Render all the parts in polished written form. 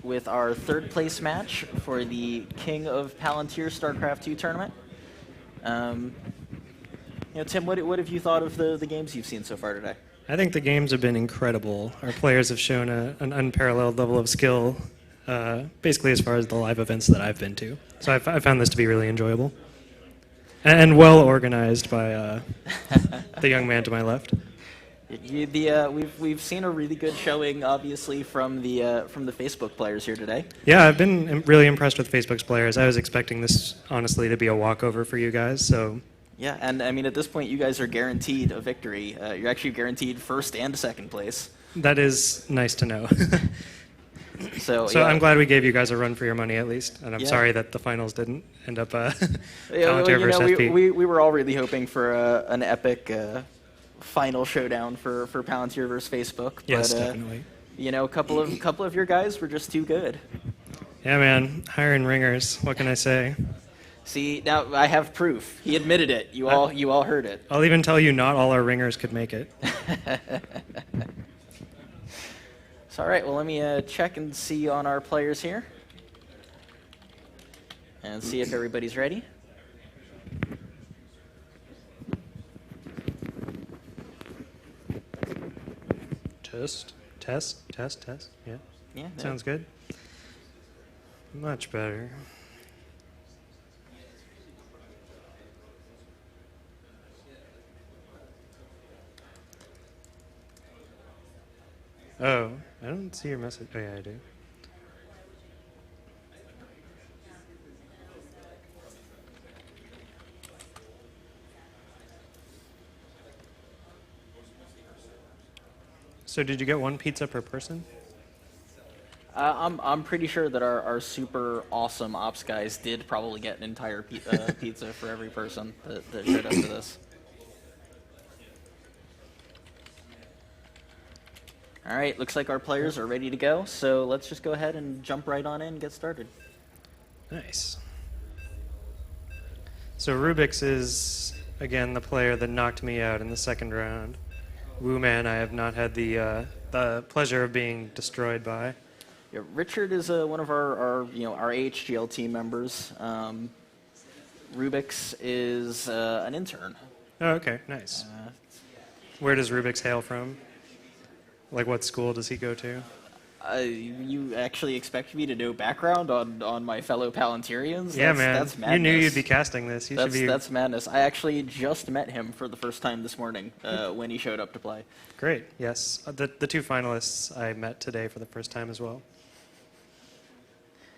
with our third place match for the King of Palantir StarCraft 2 tournament. Tim, what have you thought of the games you've seen so far today? I think the games have been incredible. Our players have shown an unparalleled level of skill, basically as far as the live events that I've been to. So I found this to be really enjoyable. And well organized by the young man to my left. We've seen a really good showing, obviously, from the Facebook players here today. Yeah, I've been really impressed with Facebook's players. I was expecting this, honestly, to be a walkover for you guys. So. Yeah, and I mean, at this point, you guys are guaranteed a victory. You're actually guaranteed first and second place. That is nice to know. So yeah. I'm glad we gave you guys a run for your money at least, and I'm sorry that the finals didn't end up Palantir versus SP. We were all really hoping for an epic final showdown for Palantir versus Facebook. Yes, definitely. A couple of your guys were just too good. Yeah, man, hiring ringers. What can I say? See, now I have proof. He admitted it. You all heard it. I'll even tell you not all our ringers could make it. So, all right, well, let me check and see on our players here. And see if everybody's ready. Test. Yeah, sounds good. Much better. Oh, I don't see your message. Oh, yeah, I do. So did you get one pizza per person? I'm pretty sure that our super awesome ops guys did probably get an entire pizza for every person that showed up to this. All right, looks like our players are ready to go, so let's just go ahead and jump right on in and get started. Nice. So Rubix is, again, the player that knocked me out in the second round. Woo Man, I have not had the pleasure of being destroyed by. Yeah, Richard is one of our AHGL team members. Rubix is an intern. Oh, okay, nice. Where does Rubix hail from? Like, what school does he go to? You actually expect me to know background on my fellow Palantirians? Yeah, man. That's madness. You knew you'd be casting this. That's madness. I actually just met him for the first time this morning when he showed up to play. Great, yes. The two finalists I met today for the first time as well.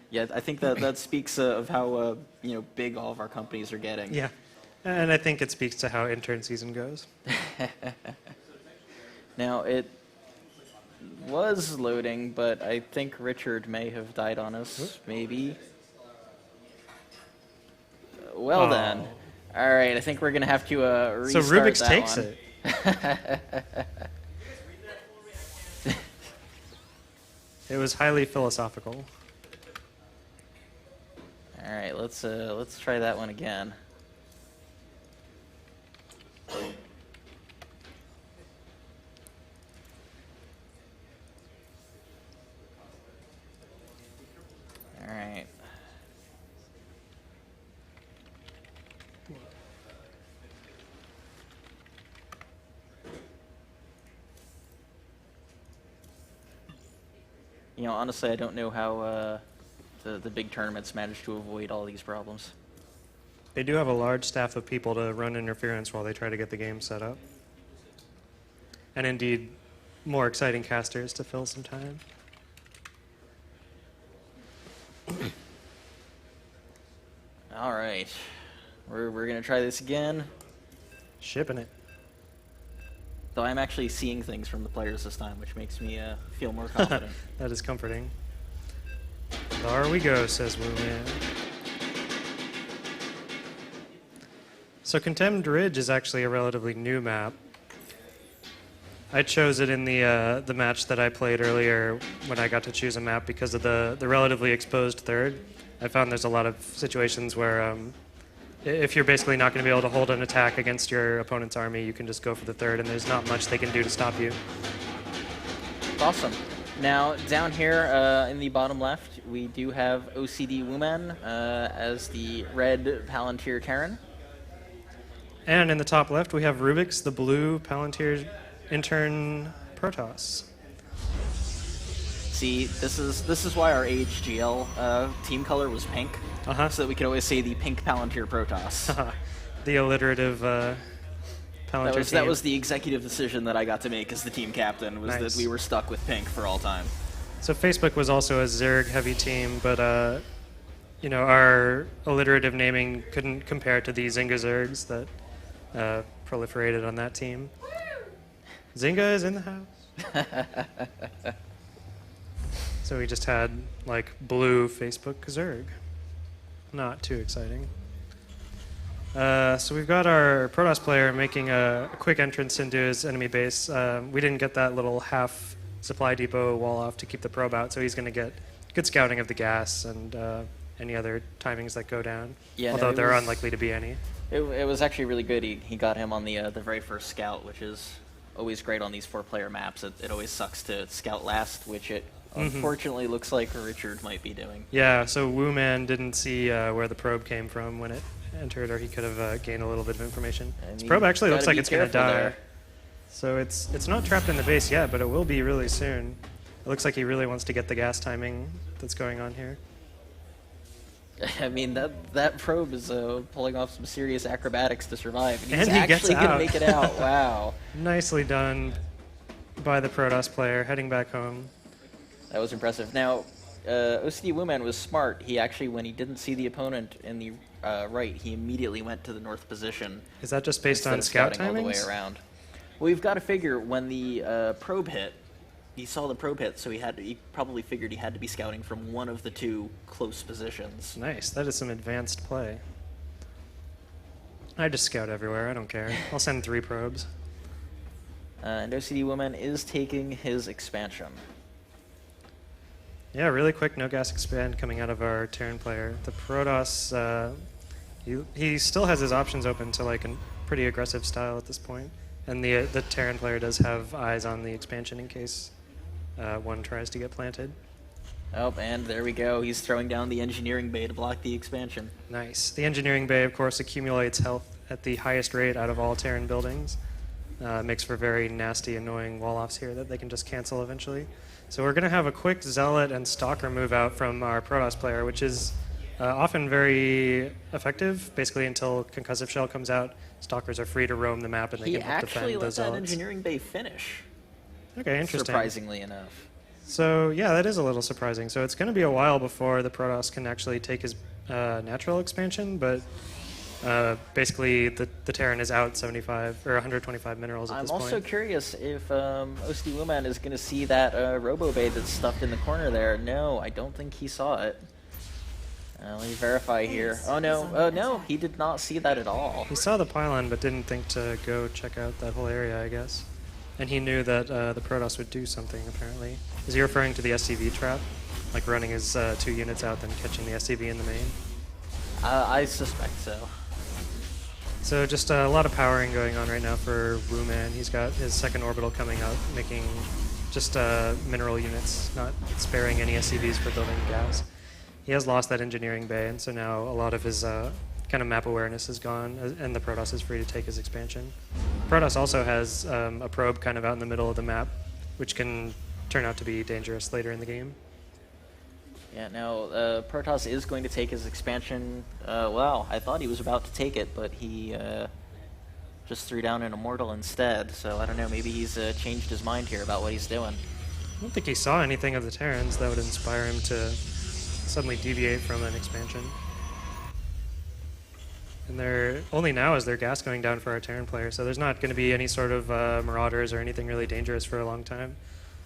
Yeah, I think that speaks of how big all of our companies are getting. Yeah, and I think it speaks to how intern season goes. Now, it was loading, but I think Richard may have died on us, maybe. Well then. All right, I think we're going to have to restart So Rubix that takes one. It. It was highly philosophical. All right, let's try that one again. All right. Honestly, I don't know how the big tournaments manage to avoid all these problems. They do have a large staff of people to run interference while they try to get the game set up. And indeed, more exciting casters to fill some time. All right, we're gonna try this again. Shipping it. Though I'm actually seeing things from the players this time, which makes me feel more confident. That is comforting. There we go, says Woo Man. So Contemned Ridge is actually a relatively new map. I chose it in the match that I played earlier when I got to choose a map because of the relatively exposed third. I found there's a lot of situations where if you're basically not going to be able to hold an attack against your opponent's army, you can just go for the third, and there's not much they can do to stop you. Awesome. Now, down here in the bottom left, we do have OCD Wuman as the red Palantir Terran. And in the top left, we have Rubik's, the blue Palantir intern Protoss. See, this is why our AHGL team color was pink, so that we could always say the pink Palantir Protoss. The alliterative Palantir team. That was the executive decision that I got to make as the team captain, was that we were stuck with pink for all time. So Facebook was also a Zerg-heavy team, but our alliterative naming couldn't compare to the Zynga Zergs that proliferated on that team. Zynga is in the house. So we just had like blue Facebook Zerg. Not too exciting. So we've got our Protoss player making a quick entrance into his enemy base. We didn't get that little half supply depot wall off to keep the probe out, so he's going to get good scouting of the gas and any other timings that go down, although there are unlikely to be any. It was actually really good. He got him on the very first scout, which is always great on these 4-player maps. It always sucks to scout last, which it unfortunately looks like Richard might be doing. Yeah, so Wooman didn't see where the probe came from when it entered, or he could have gained a little bit of information. This probe actually looks like it's going to die. There. So it's not trapped in the base yet, but it will be really soon. It looks like he really wants to get the gas timing that's going on here. I mean, that probe is pulling off some serious acrobatics to survive. And he actually going to make it out. Wow. Nicely done by the Protoss player, heading back home. That was impressive. Now, OCD Wuman was smart. He actually, when he didn't see the opponent in the right, he immediately went to the north position. Is that just based on scout timings? All the way around. Well, we've got to figure when the probe hit, he saw the probe hit, so he probably figured he had to be scouting from one of the two close positions. Nice. That is some advanced play. I just scout everywhere. I don't care. I'll send 3 probes. And OCD Woman is taking his expansion. Yeah, really quick no-gas expand coming out of our Terran player. The Protoss, he still has his options open to like a pretty aggressive style at this point. And the Terran player does have eyes on the expansion in case one tries to get planted. Oh, and there we go. He's throwing down the engineering bay to block the expansion. Nice. The engineering bay, of course, accumulates health at the highest rate out of all Terran buildings. Makes for very nasty, annoying wall-offs here that they can just cancel eventually. So we're going to have a quick Zealot and Stalker move out from our Protoss player, which is often very effective, basically until Concussive Shell comes out. Stalkers are free to roam the map and they can help defend the Zealots. He actually let that engineering bay finish. Okay, interesting. Surprisingly enough. So yeah, that is a little surprising. So it's going to be a while before the Protoss can actually take his natural expansion, but basically the Terran is out 75 or 125 minerals at this point. I'm also curious if OCD Woman is going to see that Robo Bay that's stuffed in the corner there. No, I don't think he saw it. Let me verify here. Oh no, no, he did not see that at all. He saw the pylon but didn't think to go check out that whole area, I guess. And he knew that the Protoss would do something, apparently. Is he referring to the SCV trap? Like running his 2 units out, then catching the SCV in the main? I suspect so. So just a lot of powering going on right now for Wooman. He's got his second orbital coming out, making just mineral units, not sparing any SCVs for building gas. He has lost that engineering bay, and so now a lot of his kind of map awareness is gone, and the Protoss is free to take his expansion. Protoss also has a probe kind of out in the middle of the map, which can turn out to be dangerous later in the game. Yeah, now Protoss is going to take his expansion. Well, I thought he was about to take it, but he just threw down an Immortal instead. So I don't know, maybe he's changed his mind here about what he's doing. I don't think he saw anything of the Terrans that would inspire him to suddenly deviate from an expansion. And only now is there gas going down for our Terran player, so there's not going to be any sort of marauders or anything really dangerous for a long time.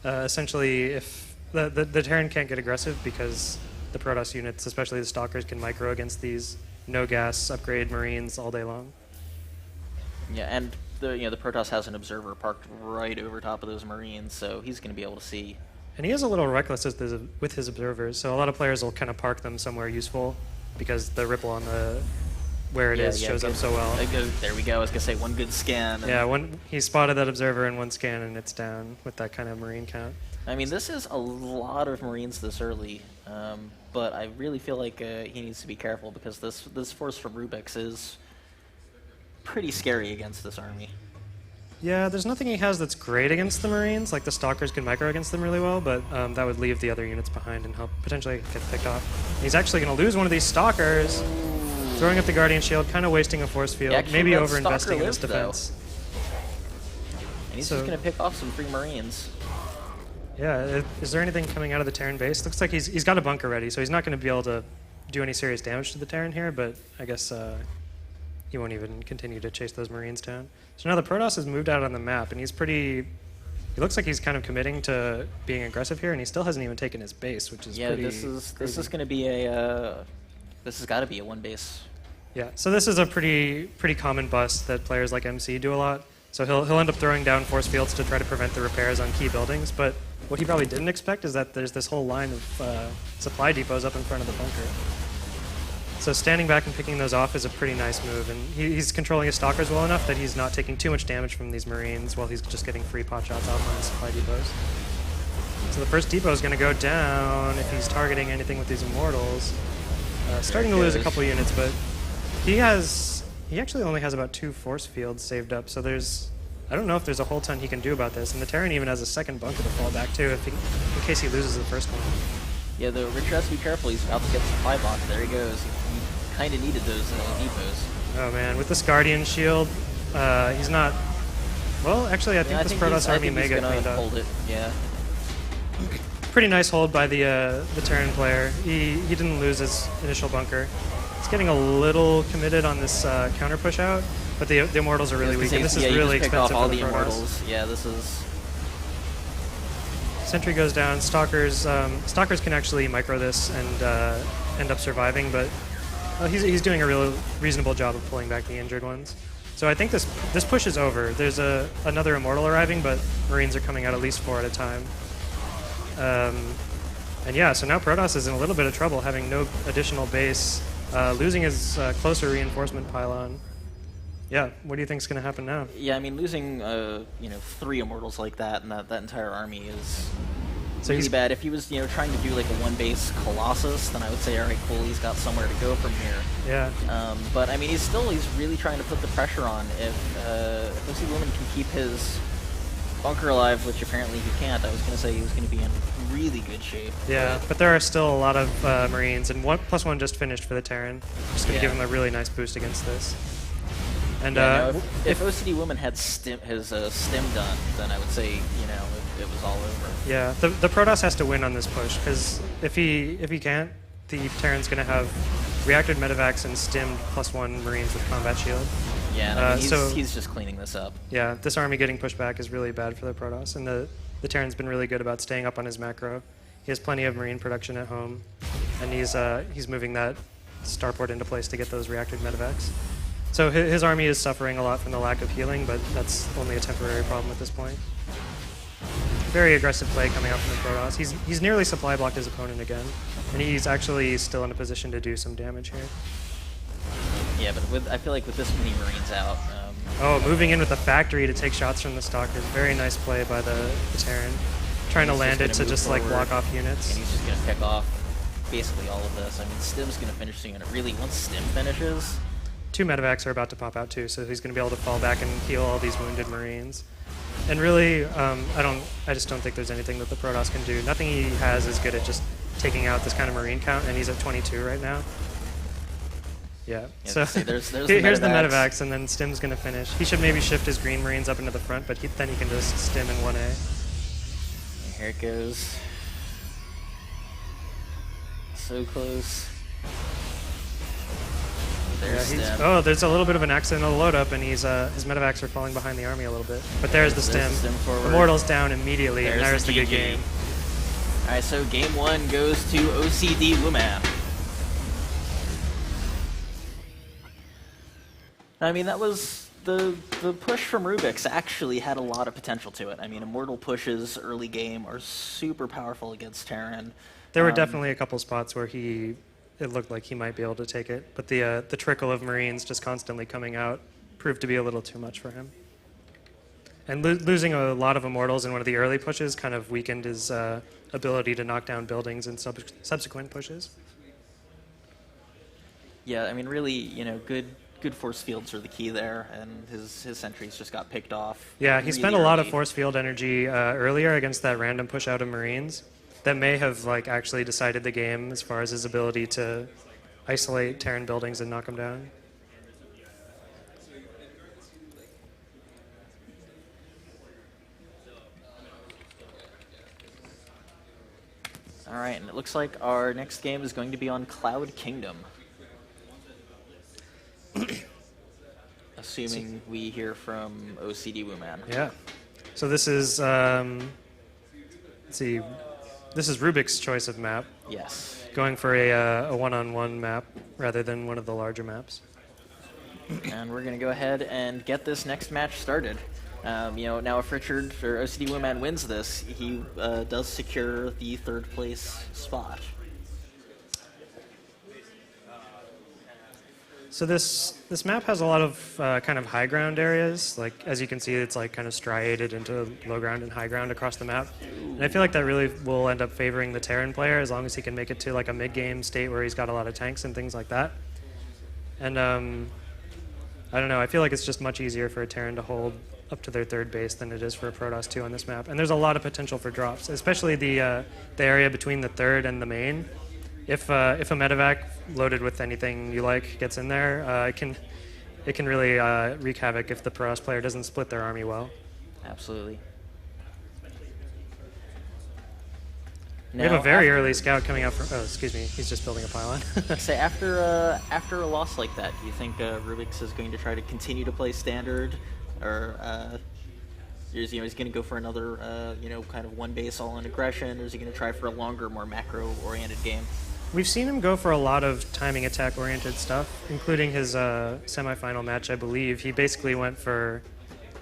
Essentially, if the Terran can't get aggressive because the Protoss units, especially the Stalkers, can micro against these no-gas upgrade Marines all day long. Yeah, and the Protoss has an observer parked right over top of those Marines, so he's going to be able to see. And he is a little reckless with his observers, so a lot of players will kind of park them somewhere useful because the ripple on where it is shows up so well. There we go. I was going to say one good scan. Yeah, he spotted that observer in one scan and it's down with that kind of Marine count. I mean, this is a lot of Marines this early, but I really feel like he needs to be careful because this force from Rubik's is pretty scary against this army. Yeah, there's nothing he has that's great against the Marines. Like the Stalkers can micro against them really well, but that would leave the other units behind and help potentially get picked off. He's actually going to lose one of these Stalkers. Throwing up the Guardian Shield, kind of wasting a force field, Actually, maybe that over-investing in his Stalker defense. And he's just going to pick off some free Marines. Yeah, is there anything coming out of the Terran base? Looks like he's got a bunker ready, so he's not going to be able to do any serious damage to the Terran here, but I guess he won't even continue to chase those Marines down. So now the Protoss has moved out on the map, and he looks like he's kind of committing to being aggressive here, and he still hasn't even taken his base, which is pretty this is going to be this has got to be a one base. Yeah, so this is a pretty common bust that players like MC do a lot. So he'll end up throwing down force fields to try to prevent the repairs on key buildings, but what he probably didn't expect is that there's this whole line of supply depots up in front of the bunker. So standing back and picking those off is a pretty nice move, and he's controlling his Stalkers well enough that he's not taking too much damage from these Marines while he's just getting free pot shots off on the supply depots. So the first depot is going to go down if he's targeting anything with these Immortals. Starting to lose a couple units, but he actually only has about 2 force fields saved up, so I don't know if there's a whole ton he can do about this, and the Terran even has a second bunker to fall back to in case he loses the first one. Yeah, the Richard has to be careful. He's about to get supply blocked. There he goes. He kind of needed those depots. Oh man, with this Guardian Shield, he's not... Well, actually, I think this Protoss army may get cleaned up. Hold it. Yeah. Pretty nice hold by the Terran player. He didn't lose his initial bunker. He's getting a little committed on this counter push out, but the Immortals are really weak, and this is really expensive for the Immortals. Yeah, this is... Sentry goes down. Stalkers can actually micro this and end up surviving, but he's doing a real reasonable job of pulling back the injured ones. So I think this push is over. There's another Immortal arriving, but Marines are coming out at least 4 at a time. And yeah, so now Protoss is in a little bit of trouble, having no additional base, losing his closer reinforcement pylon. Yeah, what do you think is going to happen now? Yeah, I mean, losing 3 Immortals like that and that entire army is really bad. If he was trying to do like a one base Colossus, then I would say, all right, cool, he's got somewhere to go from here. Yeah. But I mean, he's really trying to put the pressure on. If OC Lumen can keep his bunker alive, which apparently he can't, I was going to say he was going to be in really good shape. Yeah, but there are still a lot of Marines, and +1 just finished for the Terran. Just going to give him a really nice boost against this. And if OCD Woman had his stim done, then I would say it was all over. Yeah, the Protoss has to win on this push, because if he can't, the Terran's going to have reacted medevacs and stimmed +1 Marines with combat shield. Yeah, and I mean, he's just cleaning this up. Yeah, this army getting pushed back is really bad for the Protoss, and the Terran's been really good about staying up on his macro. He has plenty of Marine production at home, and he's moving that starport into place to get those reacted medevacs. So his army is suffering a lot from the lack of healing, but that's only a temporary problem at this point. Very aggressive play coming out from the Protoss. He's nearly supply blocked his opponent again, and he's actually still in a position to do some damage here. Yeah, but I feel like with this many Marines out... moving in with the factory to take shots from the Stalkers. Very nice play by the Terran. Trying to land it to just like block off units. And he's just going to pick off basically all of this. I mean, Stim's going to finish soon. Really, once Stim finishes... 2 medevacs are about to pop out too, so he's going to be able to fall back and heal all these wounded Marines. And really, I just don't think there's anything that the Protoss can do. Nothing he has is good at just taking out this kind of Marine count, and he's at 22 right now. Yeah, so here's the medevacs, and then Stim's going to finish. He should maybe shift his Green Marines up into the front, but then he can just Stim in 1A. And here it goes. So close. There's a little bit of an accidental load up, and his medevacs are falling behind the army a little bit. But there's the Stim. Immortals down immediately, and there's the good game. All right, so game 1 goes to OCD Luman. I mean, that was the push from Rubik's actually had a lot of potential to it. I mean, Immortal pushes early game are super powerful against Terran. There were definitely a couple spots where it looked like he might be able to take it, but the trickle of Marines just constantly coming out proved to be a little too much for him. And losing a lot of immortals in one of the early pushes kind of weakened his ability to knock down buildings in subsequent pushes. Yeah, I mean, really, good force fields are the key there, and his sentries just got picked off. Yeah, he really spent a lot of early. force field energy earlier against that random push out of Marines that may have actually decided the game as far as his ability to isolate Terran buildings and knock them down. All right, and it looks like our next game is going to be on Cloud Kingdom. Assuming we hear from OCD Wooman. Yeah. So this is, let's see, this is Rubik's choice of map, Yes. going for a one-on-one map rather than one of the larger maps. And we're going to go ahead and get this next match started. Now if Richard or OCD Wooman wins this, he does secure the third place spot. So this map has a lot of kind of high ground areas. Like, as you can see, it's kind of striated into low ground and high ground across the map. And I feel like that really will end up favoring the Terran player as long as he can make it to a mid-game state where he's got a lot of tanks and things like that. And I don't know, I feel like it's just much easier for a Terran to hold up to their third base than it is for a Protoss 2 on this map. And there's a lot of potential for drops, especially the area between the third and the main. If a medevac loaded with anything you like gets in there, it can really wreak havoc if the Protoss player doesn't split their army well. Absolutely. We have a very early scout coming out from. Oh, excuse me. He's just building a pylon. Say after a loss like that, do you think Rubik's is going to try to continue to play standard, or is he going to go for another kind of one base all in aggression, or is he going to try for a longer, more macro-oriented game? We've seen him go for a lot of timing attack-oriented stuff, including his semifinal match, I believe. He basically went for,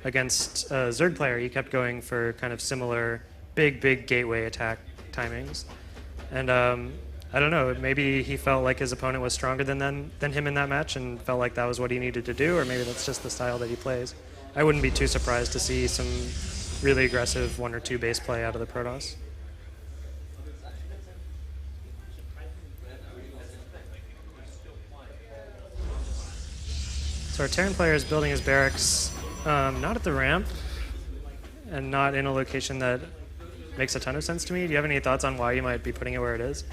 against a Zerg player, he kept going for kind of similar big gateway attack timings. And I don't know, maybe he felt like his opponent was stronger than him in that match and felt like that was what he needed to do, or maybe that's just the style that he plays. I wouldn't be too surprised to see some really aggressive 1 or 2 base play out of the Protoss. So our Terran player is building his barracks not at the ramp and not in a location that makes a ton of sense to me. Do you have any thoughts on why you might be putting it where it is?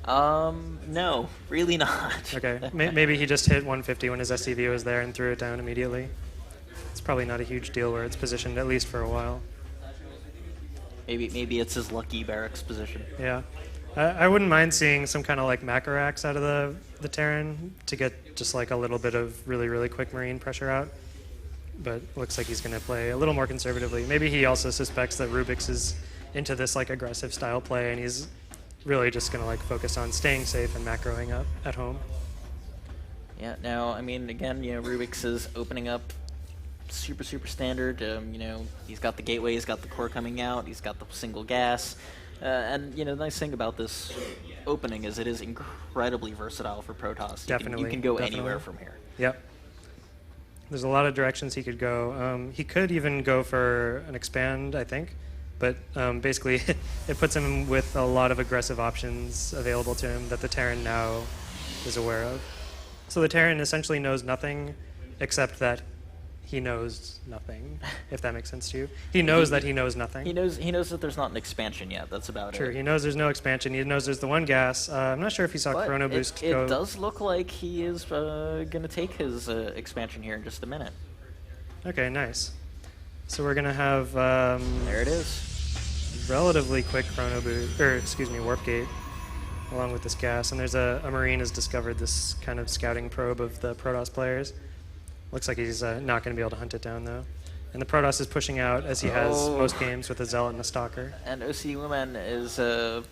No, really not. Okay, maybe he just hit 150 when his SCV was there and threw it down immediately. It's probably not a huge deal where it's positioned, at least for a while. Maybe it's his lucky barracks position. Yeah. I wouldn't mind seeing some kind of macro axe out of the Terran to get just a little bit of really quick Marine pressure out. But looks like he's going to play a little more conservatively. Maybe he also suspects that Rubik's is into this aggressive style play, and he's really just going to focus on staying safe and macroing up at home. Yeah. Now, I mean, again, Rubik's is opening up super standard. He's got the gateway, he's got the core coming out, he's got the single gas. And the nice thing about this opening is it is incredibly versatile for Protoss. You can go anywhere from here. Yep. There's a lot of directions he could go. He could even go for an expand, I think. But basically, it puts him with a lot of aggressive options available to him that the Terran now is aware of. So the Terran essentially knows nothing except that he knows nothing, if that makes sense to you. He knows that he knows nothing. He knows that there's not an expansion yet. That's about it. True. He knows there's no expansion. He knows there's the one gas. I'm not sure if he saw But Chrono Boost it go. It does look like he is going to take his expansion here in just a minute. Okay, nice. So we're going to have there it is. Relatively quick Chrono Boost, or excuse me, Warp Gate, along with this gas. And there's a Marine has discovered this kind of scouting probe of the Protoss players. Looks like he's not going to be able to hunt it down, though. And the Protoss is pushing out, as he has most games, with a Zealot and a Stalker. And OCD Woman is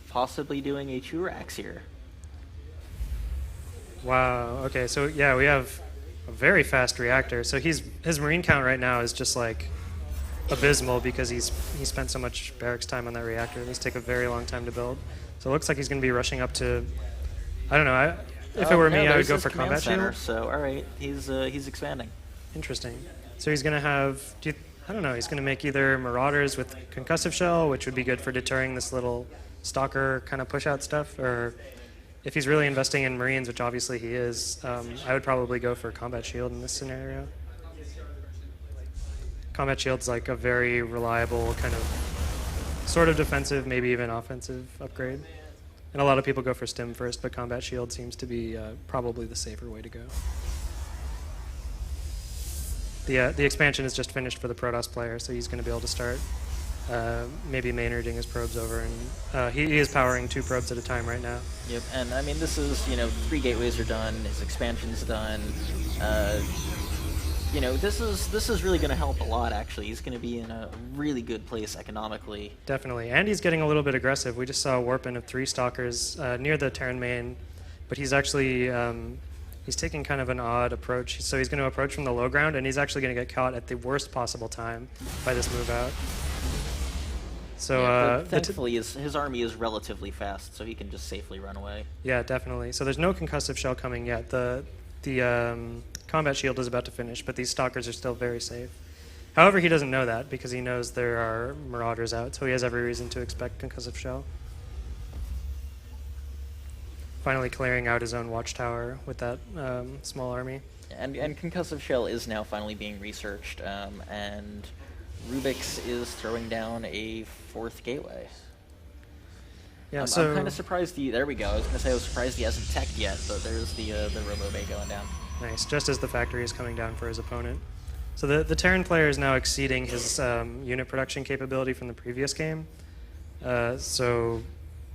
possibly doing a Churax here. Wow, okay, so yeah, we have a very fast reactor. So his Marine count right now is just abysmal because he spent so much barracks time on that reactor. These take a very long time to build. So it looks like he's going to be rushing up to, I don't know, if it were me, I would go for combat center, shield. So all right, he's expanding. Interesting. So he's going to have. I don't know. He's going to make either Marauders with Concussive Shell, which would be good for deterring this little Stalker kind of push-out stuff, or if he's really investing in Marines, which obviously he is, I would probably go for Combat Shield in this scenario. Combat Shield's like a very reliable kind of sort of defensive, maybe even offensive upgrade. And a lot of people go for Stim first, but Combat Shield seems to be probably the safer way to go. The expansion is just finished for the Protoss player, so he's going to be able to start maybe Maynarding his probes over, and he is powering 2 probes at a time right now. Yep, and I mean, this is, 3 gateways are done, his expansion's done. This is really going to help a lot, actually. He's going to be in a really good place economically. Definitely, and he's getting a little bit aggressive. We just saw a warp in of 3 Stalkers near the Terran main, but he's actually he's taking kind of an odd approach. So he's going to approach from the low ground, and he's actually going to get caught at the worst possible time by this move out. So yeah, thankfully, his army is relatively fast, so he can just safely run away. Yeah, definitely. So there's no concussive shell coming yet. The combat shield is about to finish, but these stalkers are still very safe. However, he doesn't know that because he knows there are marauders out, so he has every reason to expect concussive shell. Finally clearing out his own watchtower with that small army. And concussive shell is now finally being researched, and Rubix is throwing down a 4th gateway. Yeah, I'm kind of surprised there we go. I was going to say I was surprised he hasn't teched yet, but there's the Robo Bay going down. Nice, just as the factory is coming down for his opponent. So the Terran player is now exceeding his unit production capability from the previous game. So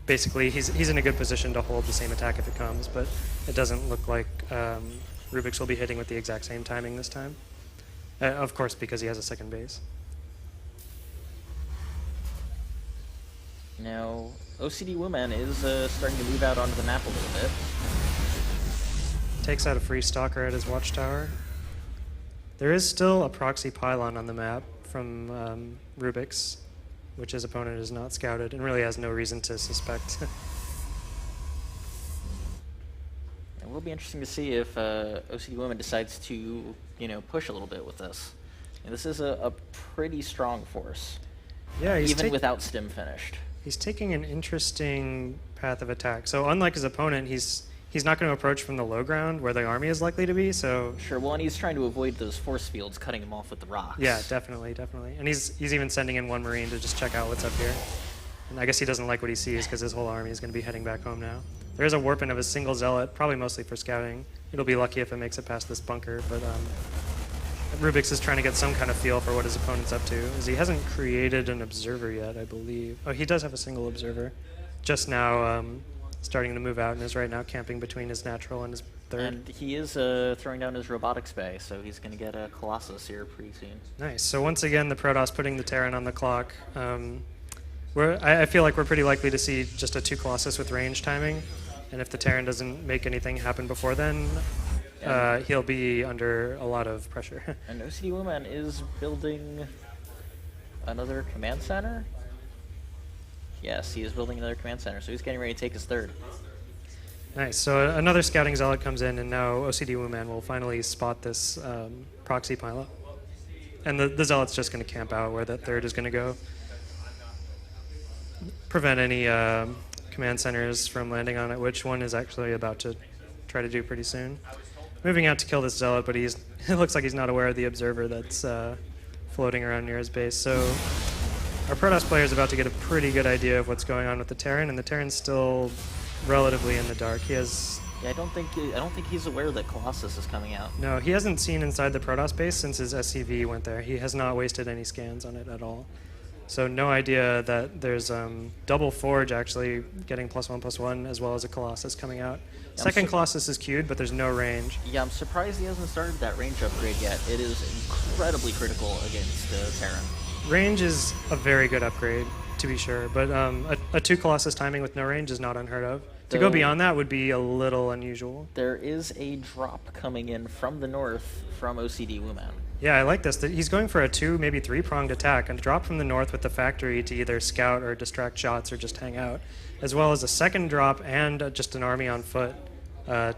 basically he's in a good position to hold the same attack if it comes, but it doesn't look like Rubix will be hitting with the exact same timing this time. Of course, because he has a second base. Now, OCD Woman is starting to move out onto the map a little bit. Takes out a free stalker at his watchtower. There is still a proxy pylon on the map from Rubix, which his opponent has not scouted and really has no reason to suspect. It will be interesting to see if OCD Woman decides to, push a little bit with this. And this is a pretty strong force, Yeah, even without Stim finished. He's taking an interesting path of attack. So unlike his opponent, he's not going to approach from the low ground where the army is likely to be. So sure. Well, and he's trying to avoid those force fields, cutting him off with the rocks. Yeah, definitely. And he's even sending in 1 Marine to just check out what's up here. And I guess he doesn't like what he sees because his whole army is going to be heading back home now. There is a warp-in of a single zealot, probably mostly for scouting. It'll be lucky if it makes it past this bunker, but Rubix is trying to get some kind of feel for what his opponent's up to, as he hasn't created an observer yet, I believe. Oh, he does have a single observer. Just now starting to move out and is right now camping between his natural and his 3rd. And he is throwing down his robotics bay, so he's going to get a Colossus here pretty soon. Nice. So once again, the Protoss putting the Terran on the clock. I feel like we're pretty likely to see just a 2 Colossus with range timing, and if the Terran doesn't make anything happen before then, he'll be under a lot of pressure. And OCD Woman is building another command center? Yes, he is building another command center, so he's getting ready to take his 3rd. Nice. So another scouting zealot comes in, and now OCD Woman will finally spot this proxy pilot. And the zealot's just going to camp out where that 3rd is going to go. Prevent any command centers from landing on it, which one is actually about to try to do pretty soon. Moving out to kill this zealot, but it looks like he's not aware of the observer that's floating around near his base. So our Protoss player is about to get a pretty good idea of what's going on with the Terran, and the Terran's still relatively in the dark. He has... Yeah, I don't think he's aware that Colossus is coming out. No, he hasn't seen inside the Protoss base since his SCV went there. He has not wasted any scans on it at all. So no idea that there's double Forge actually getting +1/+1 as well as a Colossus coming out. Second Colossus is queued, but there's no range. Yeah, I'm surprised he hasn't started that range upgrade yet. It is incredibly critical against Terran. Range is a very good upgrade, to be sure, but a 2 Colossus timing with no range is not unheard of. To go beyond that would be a little unusual. There is a drop coming in from the north from OCD Woman. Yeah, I like this. He's going for a 2, maybe 3-pronged attack, and a drop from the north with the factory to either scout or distract shots or just hang out, as well as a second drop and just an army on foot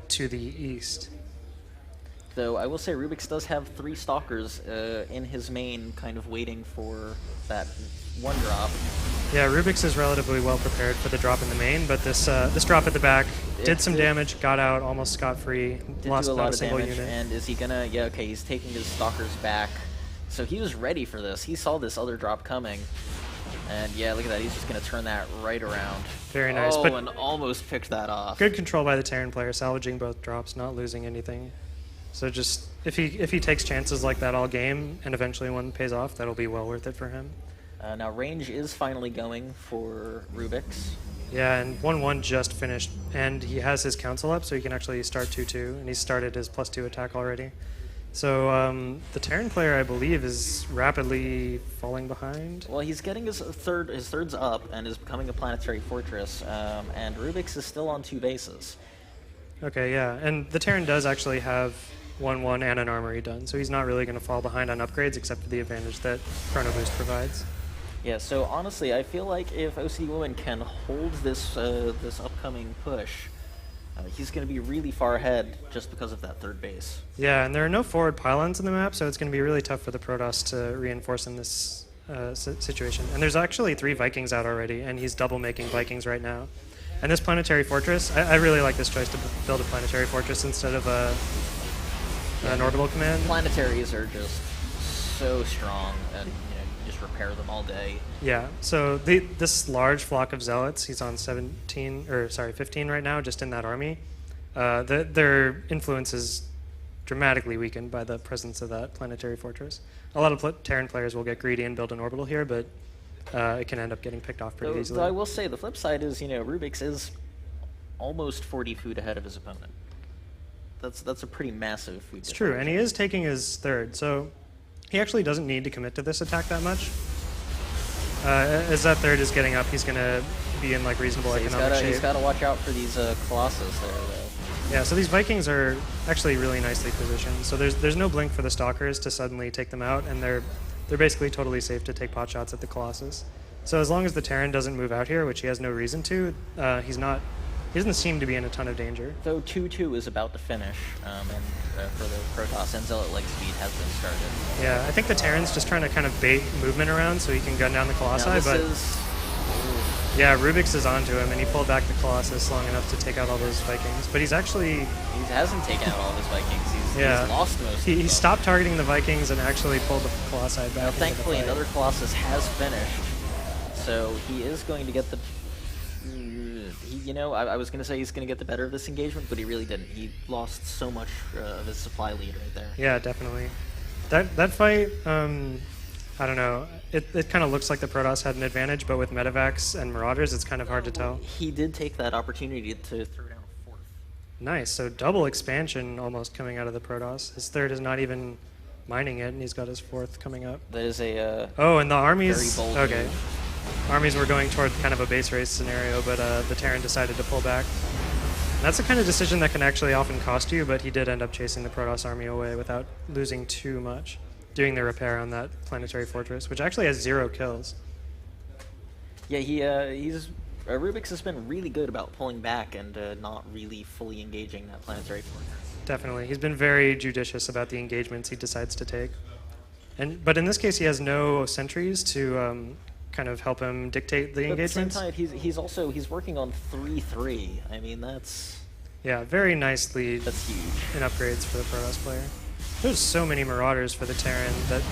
to the east. Though I will say Rubik's does have 3 Stalkers in his main, kind of waiting for that 1 drop. Yeah, Rubik's is relatively well prepared for the drop in the main, but this drop at the back did some damage, got out almost scot-free, lost do a not lot a of single damage, unit. and is he gonna... Yeah, okay, he's taking his Stalkers back. So he was ready for this. He saw this other drop coming. And yeah, look at that. He's just going to turn that right around. Very nice. Oh, but and almost picked that off. good control by the Terran player, salvaging both drops, not losing anything. So just, if he takes chances like that all game, and eventually one pays off, that'll be well worth it for him. Now, range is finally going for Rubik's. Yeah, and 1-1 just finished, and he has his council up, so he can actually start 2-2, and he started his +2 attack already. So the Terran player, I believe, is rapidly falling behind. Well, he's getting his third's up and is becoming a planetary fortress, and Rubik's is still on 2 bases. Okay, yeah, and the Terran does actually have 1-1 and an armory done, so he's not really going to fall behind on upgrades except for the advantage that Chrono Boost provides. Yeah, so honestly, I feel like if OCD Woman can hold this this upcoming push, he's going to be really far ahead just because of that 3rd base. Yeah, and there are no forward pylons in the map, so it's going to be really tough for the Protoss to reinforce in this situation. And there's actually 3 Vikings out already, and he's double making Vikings right now. And this planetary fortress, I really like this choice to build a planetary fortress instead of an orbital command. Planetaries are just so strong, and you just repair them all day. Yeah, so this large flock of zealots, he's on 15 right now, just in that army. Their influence is dramatically weakened by the presence of that planetary fortress. A lot of Terran players will get greedy and build an orbital here, but it can end up getting picked off pretty easily. Though I will say, the flip side is, Rubik's is almost 40 food ahead of his opponent. That's a pretty massive food. It's true, and he is taking his 3rd, so he actually doesn't need to commit to this attack that much. As that 3rd is getting up, he's going to be in like reasonable economic shape. He's got to watch out for these Colossus there, though. Yeah, so these Vikings are actually really nicely positioned. So there's no blink for the Stalkers to suddenly take them out, and they're basically totally safe to take pot shots at the Colossus. So as long as the Terran doesn't move out here, which he has no reason to, he doesn't seem to be in a ton of danger. Though 2-2 is about to finish, and for the Protoss, and Zealot leg speed has been started. Yeah, I think the Terran's just trying to kind of bait movement around so he can gun down the Colossi, yeah, Rubik's is onto him, and he pulled back the Colossus long enough to take out all those Vikings. But he's actually... He hasn't taken out all of his Vikings. He's lost most of them. He stopped targeting the Vikings and actually pulled the Colossi back. Now, thankfully, another Colossus has finished, so he is going to get the... I was going to say he's going to get the better of this engagement, but he really didn't. He lost so much of his supply lead right there. Yeah, definitely. That fight, I don't know. It kind of looks like the Protoss had an advantage, but with Medivacs and Marauders, it's kind of hard to tell. He did take that opportunity to throw down a 4th. Nice. So double expansion almost coming out of the Protoss. His 3rd is not even mining it, and he's got his 4th coming up. That is a oh, and the armies... very bold okay. move. Armies were going toward kind of a base race scenario, but the Terran decided to pull back. And that's the kind of decision that can actually often cost you, but he did end up chasing the Protoss army away without losing too much, doing the repair on that planetary fortress, which actually has 0 kills. Yeah, Rubik's has been really good about pulling back and not really fully engaging that planetary fortress. Definitely. He's been very judicious about the engagements he decides to take. But in this case, he has no sentries to kind of help him dictate the engagements. At the same time, he's working on 3-3. I mean, that's... Yeah, very nice lead. That's huge. In upgrades for the Protoss player. There's so many Marauders for the Terran that,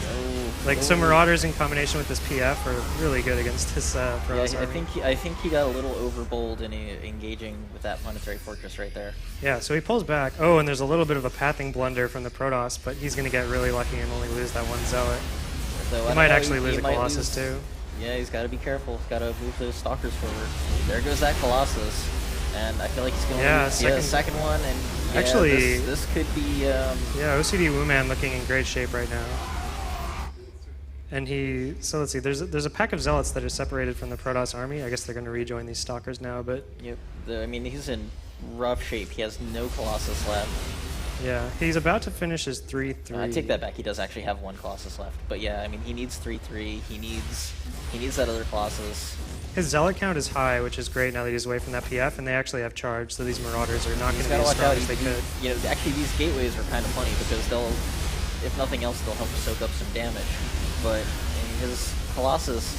so Marauders in combination with this PF are really good against this Protoss army. I think he got a little overbold in engaging with that planetary fortress right there. Yeah, so he pulls back. Oh, and there's a little bit of a pathing blunder from the Protoss, but he's going to get really lucky and only lose that 1 Zealot. So he might actually lose a Colossus too. Yeah, he's got to be careful. He's got to move those Stalkers forward. There goes that Colossus. And I feel like he's going to lose the second one, and actually, this could be... yeah, OCD Wooman looking in great shape right now. And so let's see, there's a pack of Zealots that are separated from the Protoss army. I guess they're going to rejoin these Stalkers now, but... Yep, I mean, he's in rough shape. He has no Colossus left. Yeah, he's about to finish his 3-3. I take that back. He does actually have 1 Colossus left. But yeah, I mean, he needs 3-3. He needs that other Colossus. His Zealot count is high, which is great now that he's away from that PF, and they actually have charge, so these Marauders are not going to be as watch strong out. as they could. You know, actually, these gateways are kind of funny because they'll, if nothing else, they'll help soak up some damage. But his Colossus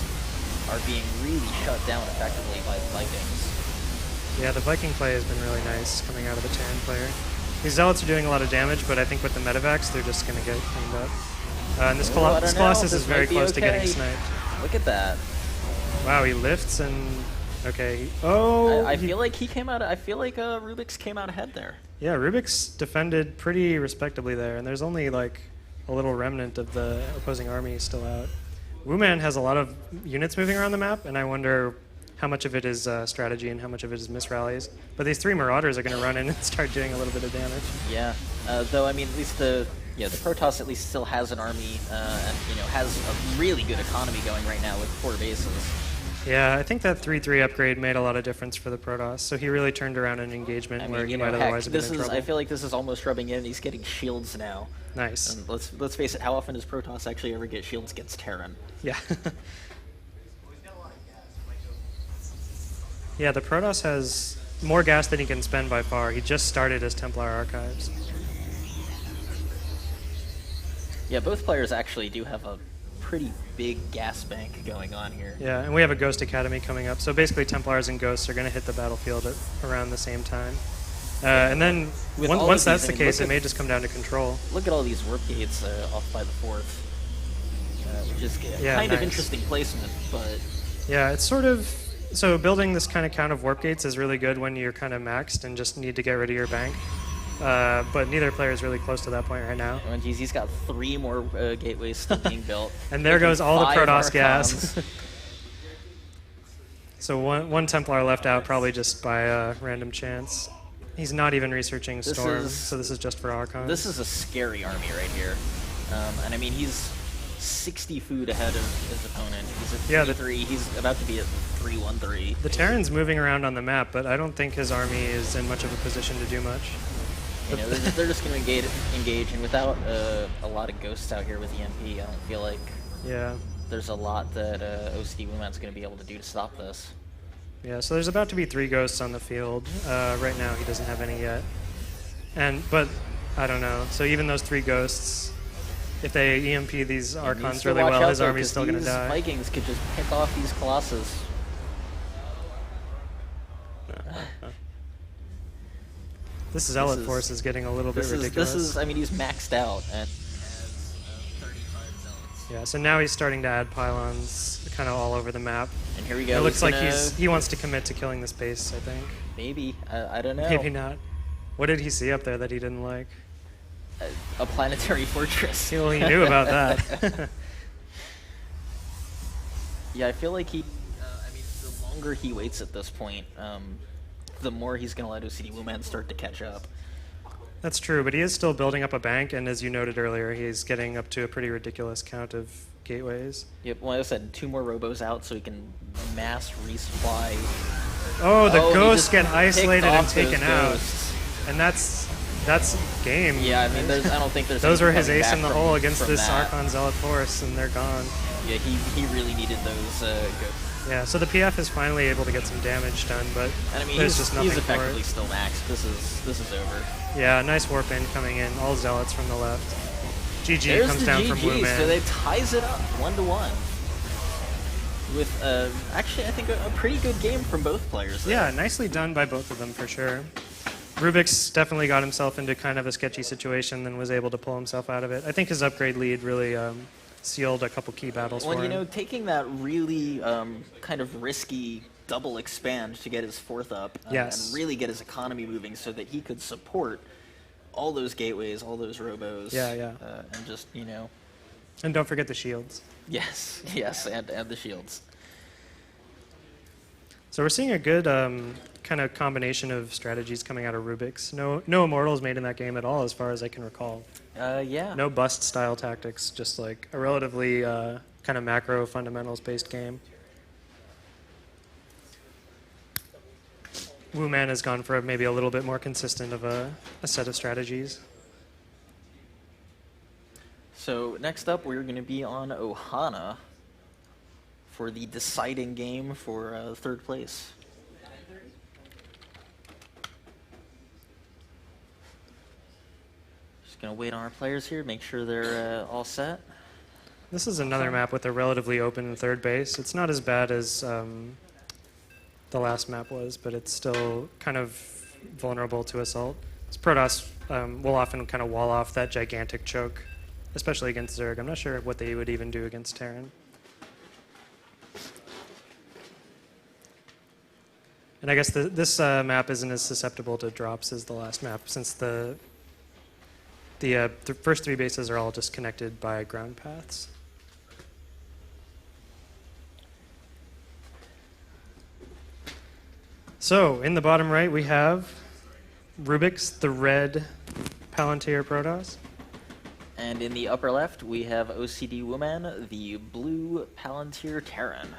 are being really shut down effectively by the Vikings. Yeah, the Viking play has been really nice coming out of the Terran player. These Zealots are doing a lot of damage, but I think with the Medivacs, they're just going to get cleaned up. And this Colossus is very close to getting sniped. Look at that. Wow, he lifts and... Okay. Oh! I feel like he came out... I feel like Rubik's came out ahead there. Yeah, Rubik's defended pretty respectably there, and there's only like a little remnant of the opposing army still out. Wooman has a lot of units moving around the map, and I wonder how much of it is strategy and how much of it is misrallies. But these 3 Marauders are going to run in and start doing a little bit of damage. Yeah, though I mean, at least the Protoss at least still has an army and has a really good economy going right now with 4 bases. Yeah, I think that 3-3 upgrade made a lot of difference for the Protoss. So he really turned around an engagement where he might otherwise have been in trouble. I feel like this is almost rubbing in. He's getting shields now. Nice. And let's face it. How often does Protoss actually ever get shields against Terran? Yeah. Yeah, the Protoss has more gas than he can spend by far. He just started his Templar Archives. Yeah, both players actually do have a pretty big gas bank going on here. Yeah, and we have a Ghost Academy coming up. So basically Templars and Ghosts are going to hit the battlefield at around the same time. And then once that's the case, it may just come down to control. Look at all these warp gates off by the 4th. Which is kind of interesting placement, but... Yeah, it's sort of... So building this kind of count of warp gates is really good when you're kind of maxed and just need to get rid of your bank. But neither player is really close to that point right now. Oh, geez, he's got 3 more gateways still being built. And there goes all the Protoss gas. So one Templar left out probably just by random chance. He's not even researching Storm, so this is just for Archons. This is a scary army right here. And I mean, he's 60 food ahead of his opponent. He's at 3-3. He's about to be at 3-1-3. The Terran's moving around on the map, but I don't think his army is in much of a position to do much. They're just going to engage, and without a lot of ghosts out here with EMP, I don't feel like there's a lot that OCD Woman's going to be able to do to stop this. Yeah, so there's about to be 3 ghosts on the field. Right now he doesn't have any yet. But I don't know. So even those 3 ghosts, if they EMP these Archons really well, his army's still going to die. Vikings could just pick off these Colossus. This Zealot force is getting a little bit ridiculous. I mean, he's maxed out. Yeah, so now he's starting to add pylons kind of all over the map. And here we go. It looks like he wants to commit to killing this base, I think. Maybe. I don't know. Maybe not. What did he see up there that he didn't like? A planetary fortress. Well, he knew about that. Yeah, I feel like I mean, the longer he waits at this point, the more he's going to let OCD Woman start to catch up. That's true, but he is still building up a bank, and as you noted earlier, he's getting up to a pretty ridiculous count of gateways. Yep, well, like I said, 2 more robos out so he can mass resupply. Oh, the ghosts get isolated and taken out. And that's game. Yeah, I mean, I don't think there's... Those were his ace in the hole against this Archon Zealot force, and they're gone. Yeah, he really needed those ghosts. Yeah, so the PF is finally able to get some damage done, but and I mean, there's just nothing he's effectively for it. still maxed. This is over. Yeah, nice warp in coming in. All Zealots from the left. GG There's comes the down GG, from Wooman. So they ties it up 1-1. With actually, I think a pretty good game from both players there. Yeah, nicely done by both of them for sure. Rubik's definitely got himself into kind of a sketchy situation and was able to pull himself out of it. I think his upgrade lead really sealed a couple key battles for him. Well, you know, taking that really kind of risky double expand to get his 4th up and really get his economy moving so that he could support all those gateways, all those robos. And just, you know... And don't forget the shields. Yes, and the shields. So we're seeing a good kind of combination of strategies coming out of Rubik's. No Immortals made in that game at all, as far as I can recall. Yeah. No bust style tactics, just like a relatively kind of macro fundamentals based game. Wooman has gone for maybe a little bit more consistent of a set of strategies. So next up, we're going to be on Ohana for the deciding game for third place. Just gonna wait on our players here, make sure they're all set. This is another map with a relatively open third base. It's not as bad as the last map was, but it's still kind of vulnerable to assault. So Protoss will often kind of wall off that gigantic choke, especially against Zerg. I'm not sure what they would even do against Terran. And I guess this map isn't as susceptible to drops as the last map, since the first three bases are all just connected by ground paths. So, in the bottom right, we have Rubik's, the red Palantir Protoss. And in the upper left, we have OCD Woman, the blue Palantir Terran.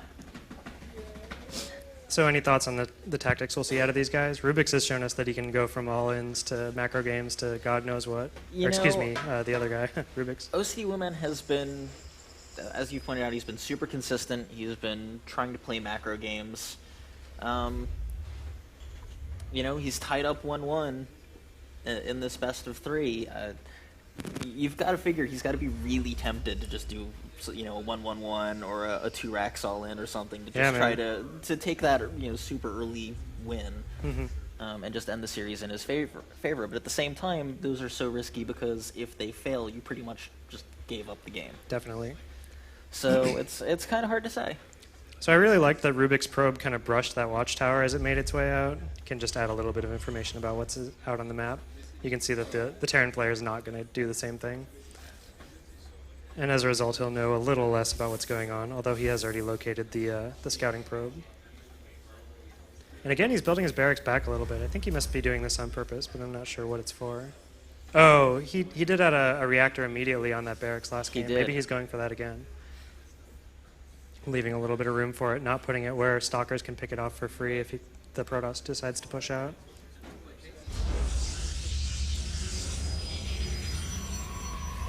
So any thoughts on the tactics we'll see out of these guys? Rubik's has shown us that he can go from all-ins to macro games to God knows what. Or, excuse me, the other guy, Rubik's. OCD Woman has been, as you pointed out, he's been super consistent. He's been trying to play macro games. You know, he's tied up 1-1 in this best of three. You've got to figure he's got to be really tempted to just do, you know, a 1-1-1 or a 2 racks all in or something to just try to take that, you know, super early win and just end the series in his favor. But at the same time, those are so risky because if they fail, you pretty much just gave up the game. Definitely. So it's kind of hard to say. So I really like that Rubik's probe kind of brushed that watchtower as it made its way out. You can just add a little bit of information about what's out on the map. You can see that the Terran player is not going to do the same thing. And as a result, he'll know a little less about what's going on, although he has already located the scouting probe. And again, he's building his barracks back a little bit. I think he must be doing this on purpose, but I'm not sure what it's for. Oh, he did add a reactor immediately on that barracks last game. He did. Maybe he's going for that again. Leaving a little bit of room for it, not putting it where stalkers can pick it off for free if the Protoss decides to push out.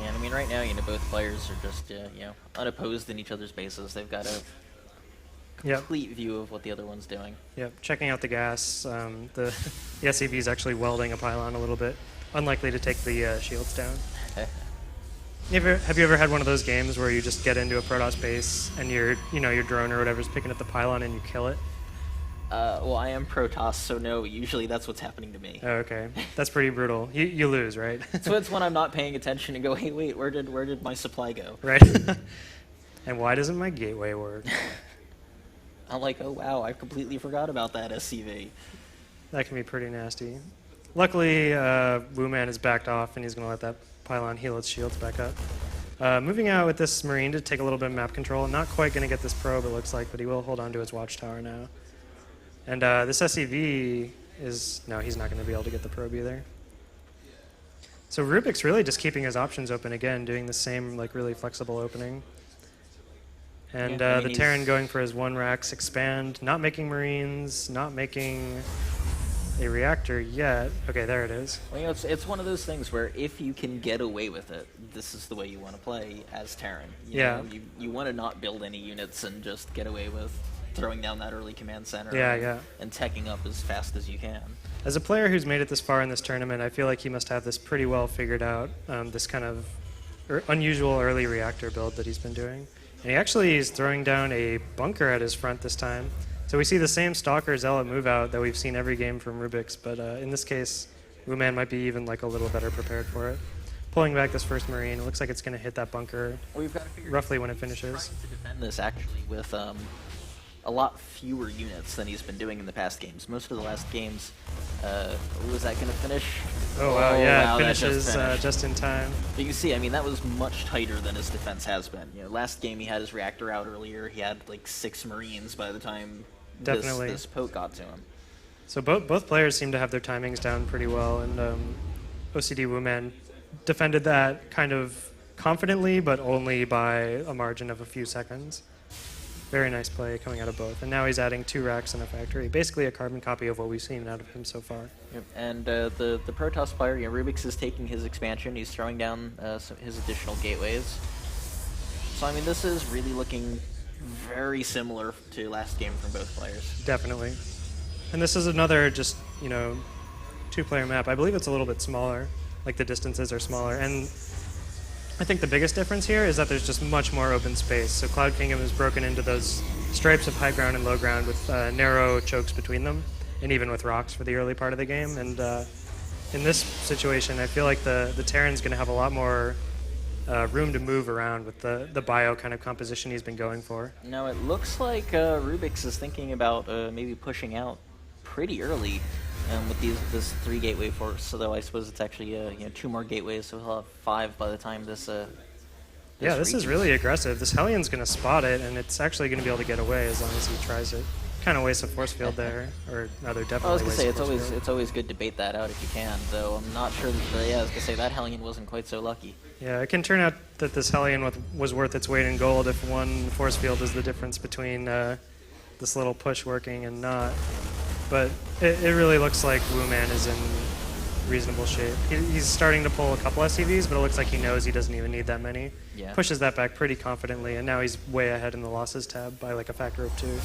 And I mean, right now, you know, both players are just, you know, unopposed in each other's bases. They've got a complete view of what the other one's doing. Yep, checking out the gas. The SCV is actually welding a pylon a little bit. Unlikely to take the shields down. Have you ever had one of those games where you just get into a Protoss base and your drone or whatever's picking up the pylon and you kill it? Well, I am Protoss, so no, usually that's what's happening to me. Oh, okay. That's pretty brutal. You lose, right? So it's when I'm not paying attention and go, hey, wait, where did my supply go? Right. And why doesn't my gateway work? I'm like, oh, wow, I completely forgot about that SCV. That can be pretty nasty. Luckily, Wooman is backed off, and he's going to let that pylon heal its shields back up. Moving out with this Marine to take a little bit of map control. Not quite going to get this probe, it looks like, but he will hold on to his watchtower now. And this SCV is... No, he's not going to be able to get the probe either. So Rubik's really just keeping his options open again, doing the same like really flexible opening. And Yeah, I mean, the Terran going for his 1 racks expand, not making Marines, not making a reactor yet. Okay, there it is. Well, you know, it's one of those things where if you can get away with it, this is the way you want to play as Terran. You know, you want to not build any units and just get away with throwing down that early command center and teching up as fast as you can. As a player who's made it this far in this tournament, I feel like he must have this pretty well figured out, this kind of unusual early reactor build that he's been doing. And he actually is throwing down a bunker at his front this time. So we see the same Stalker Zealot move out that we've seen every game from Rubik's, but in this case, Wuman might be even like a little better prepared for it. Pulling back this first Marine, it looks like it's going to hit that bunker roughly when it finishes. Trying to defend this actually with a lot fewer units than he's been doing in the past games. Most of the last games, was that going to finish? Oh, wow, yeah, wow, it finishes just in time. But you can see, I mean, that was much tighter than his defense has been. You know, last game he had his reactor out earlier. He had like 6 Marines by the time this poke got to him. So both players seem to have their timings down pretty well, and OCD Wuman defended that kind of confidently, but only by a margin of a few seconds. Very nice play coming out of both. And now he's adding 2 racks in a factory. Basically a carbon copy of what we've seen out of him so far. Yep. And the Protoss player, you know, Rubik's is taking his expansion. He's throwing down his additional gateways. So, I mean, this is really looking very similar to last game from both players. Definitely. And this is another just, you know, two-player map. I believe it's a little bit smaller, like the distances are smaller. And I think the biggest difference here is that there's just much more open space. So Cloud Kingdom is broken into those stripes of high ground and low ground with narrow chokes between them, and even with rocks for the early part of the game. And in this situation, I feel like the Terran's going to have a lot more room to move around with the bio kind of composition he's been going for. Now it looks like Rubik's is thinking about maybe pushing out pretty early with this 3 gateway force. So though I suppose it's actually you know, 2 more gateways, so he'll have 5 by the time this. Yeah, this is really aggressive. This Hellion's going to spot it, and it's actually going to be able to get away as long as he tries it. Kind of wastes a force field there, or rather definitely. I was gonna say it's always good to bait that out if you can. Though I'm not sure that I was gonna say that Hellion wasn't quite so lucky. Yeah, it can turn out that this Hellion was worth its weight in gold if one force field is the difference between this little push working and not. But it really looks like Wooman is in reasonable shape. He's starting to pull a couple SCVs, but it looks like he knows he doesn't even need that many. Yeah. Pushes that back pretty confidently, and now he's way ahead in the losses tab by like a factor of 2.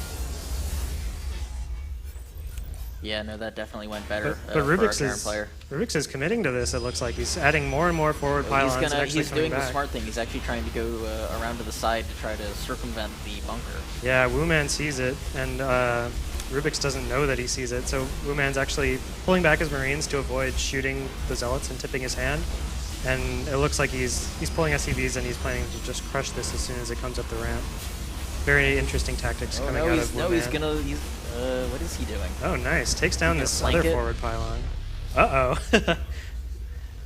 Yeah, no, that definitely went better But for our Rubik's current player. Rubik's is committing to this. It looks like he's adding more and more forward pylons. He's doing back. the smart thing. He's actually trying to go around to the side to try to circumvent the bunker. Yeah, Wooman sees it, and Rubik's doesn't know that he sees it. So Wooman's actually pulling back his Marines to avoid shooting the Zealots and tipping his hand. And it looks like he's pulling SCVs, and he's planning to just crush this as soon as it comes up the ramp. Very interesting tactics coming out of Wooman. No, he's what is he doing? Oh, nice. Takes down this other forward pylon. Uh-oh.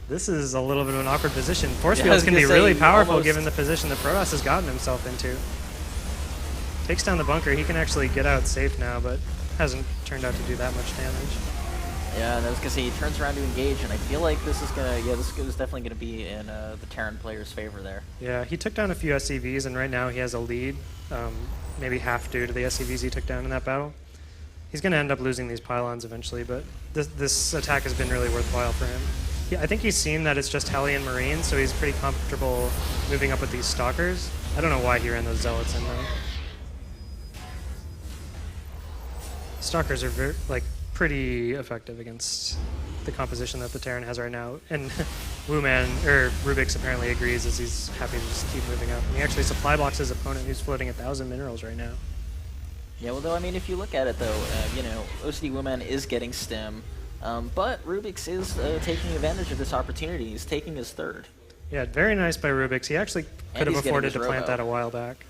This is a little bit of an awkward position. Force fields can be really powerful given the position that Protoss has gotten himself into. Takes down the bunker. He can actually get out safe now, but hasn't turned out to do that much damage. Yeah, and I was gonna say he turns around to engage, and I feel like this is gonna, this is definitely gonna be in the Terran player's favor there. Yeah, he took down a few SCVs, and right now he has a lead, maybe half due to the SCVs he took down in that battle. He's gonna end up losing these pylons eventually, but this attack has been really worthwhile for him. I think he's seen that it's just Hellion Marines, so he's pretty comfortable moving up with these Stalkers. I don't know why he ran those Zealots in though. Stalkers are pretty effective against the composition that the Terran has right now, and Rubik's apparently agrees as he's happy to just keep moving up. And he actually supply blocks his opponent, who's floating 1,000 minerals right now. Yeah, well, though, I mean, if you look at it, though, you know, OCD Woman is getting stim, but Rubik's is taking advantage of this opportunity. He's taking his 3rd. Yeah, very nice by Rubik's. He actually could have afforded to plant that a while back.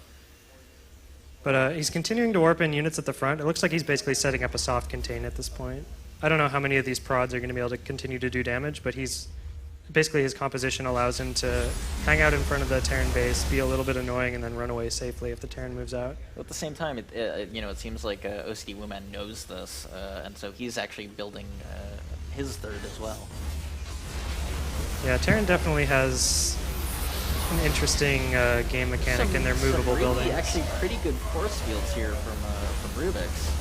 But he's continuing to warp in units at the front. It looks like he's basically setting up a soft contain at this point. I don't know how many of these prods are going to be able to continue to do damage, but basically his composition allows him to hang out in front of the Terran base, be a little bit annoying, and then run away safely if the Terran moves out. But at the same time, it seems like OCD Woman knows this, and so he's actually building his 3rd as well. Yeah, Terran definitely has an interesting game mechanic in their movable buildings. Actually pretty good force fields here from Rubik's.